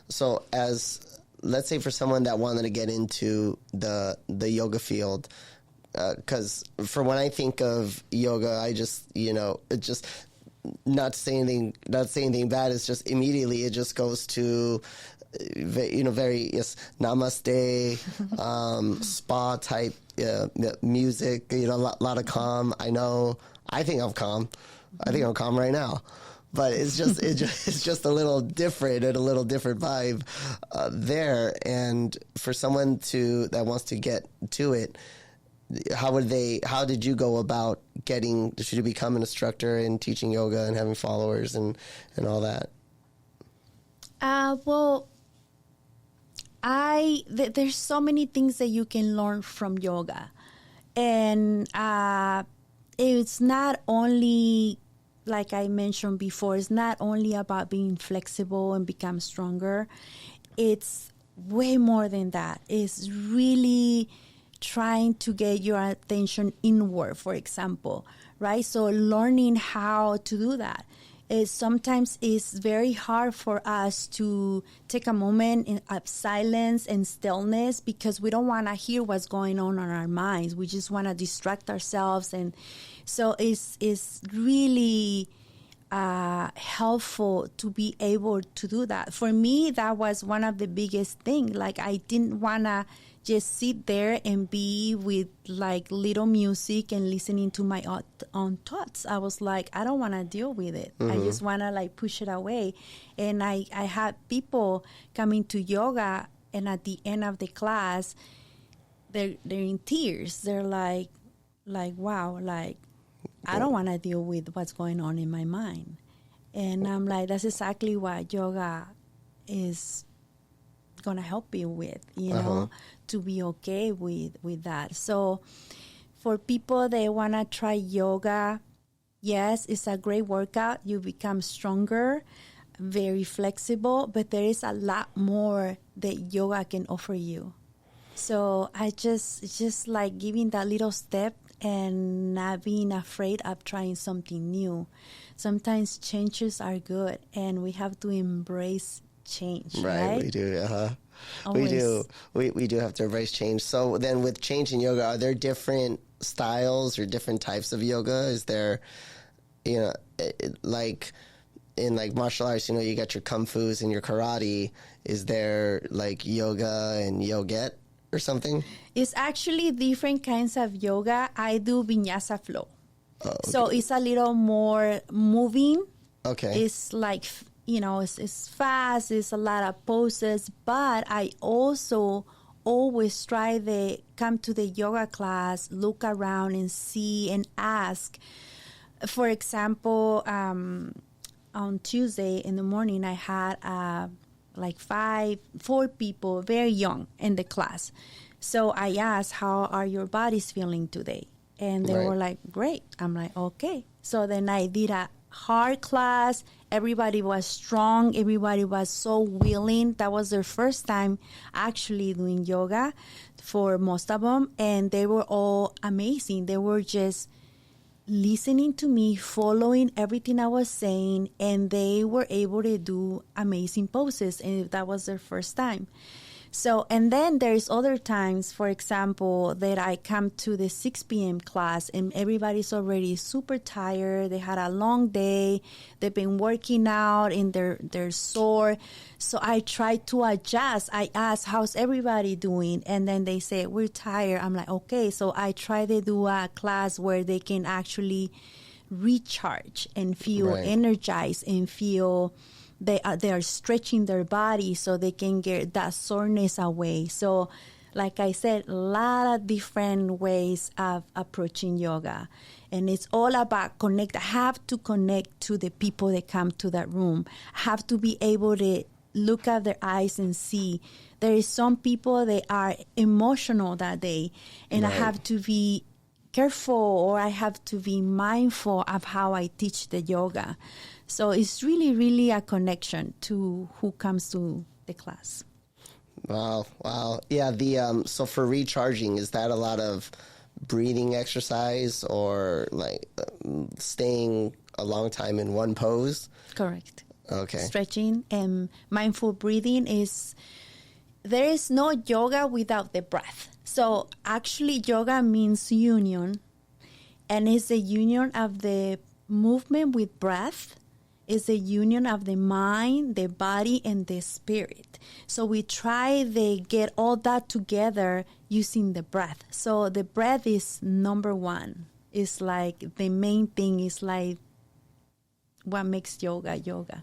So let's say for someone that wanted to get into the yoga field, because for when I think of yoga, I just, it just, not to say anything bad, it's just immediately it just goes to, very namaste, spa type music, a lot of calm. I think I'm calm. I think I'm calm right now. But it's just a little different and a little different vibe there. And for someone that wants to get to it, how did you go about to become an instructor and teaching yoga and having followers and all that? Well, there's so many things that you can learn from yoga. And it's not only, like I mentioned before, it's not only about being flexible and become stronger. It's way more than that. It's really trying to get your attention inward, for example, right? So learning how to do that. Sometimes it's very hard for us to take a moment of silence and stillness because we don't want to hear what's going on in our minds. We just want to distract ourselves. And so it's really helpful to be able to do that. For me, that was one of the biggest things. Like, I didn't want to just sit there and be with like little music and listening to my own thoughts. I was like, I don't want to deal with it. I just want to like push it away. And I had people coming to yoga, and at the end of the class, they're in tears. They're like, wow, like, I don't want to deal with what's going on in my mind. And I'm like, that's exactly what yoga is going to help you with, to be okay with that. So for people that want to try yoga, yes, it's a great workout. You become stronger, very flexible, but there is a lot more that yoga can offer you. So it's just like giving that little step and not being afraid of trying something new. Sometimes changes are good, and we have to embrace change, right? We do, Always. We do have to embrace change. So then with change in yoga, are there different styles or different types of yoga? Is there, like in like martial arts, you got your kung fus and your karate. Is there like yoga and yogurt or something? It's actually different kinds of yoga. I do vinyasa flow. Oh, okay. So it's a little more moving. Okay. It's like, it's fast, it's a lot of poses, but I also always try to come to the yoga class, look around and see and ask. For example, on Tuesday in the morning, I had like 4 people, very young, in the class. So I asked, how are your bodies feeling today? And they were like, great. I'm like, okay. So then I did a hard class. Everybody was strong. Everybody was so willing. That was their first time actually doing yoga for most of them. And they were all amazing. They were just listening to me, following everything I was saying, and they were able to do amazing poses. And that was their first time. So, and then there's other times, for example, that I come to the 6 p.m. class and everybody's already super tired. They had a long day. They've been working out and they're sore. So I try to adjust. I ask, how's everybody doing? And then they say, we're tired. I'm like, okay. So I try to do a class where they can actually recharge and feel energized and feel they are stretching their body so they can get that soreness away. So like I said, a lot of different ways of approaching yoga. And it's all about connect. I have to connect to the people that come to that room. I have to be able to look at their eyes and see. There is some people that are emotional that day, and I have to be careful, or I have to be mindful of how I teach the yoga. So it's really, really a connection to who comes to the class. Wow. Yeah, so for recharging, is that a lot of breathing exercise or like staying a long time in one pose? Correct. Okay. Stretching and mindful breathing there is no yoga without the breath. So actually yoga means union, and it's a union of the movement with breath. It's a union of the mind, the body, and the spirit. So we try to get all that together using the breath. So the breath is number one. It's like the main thing is like what makes yoga yoga.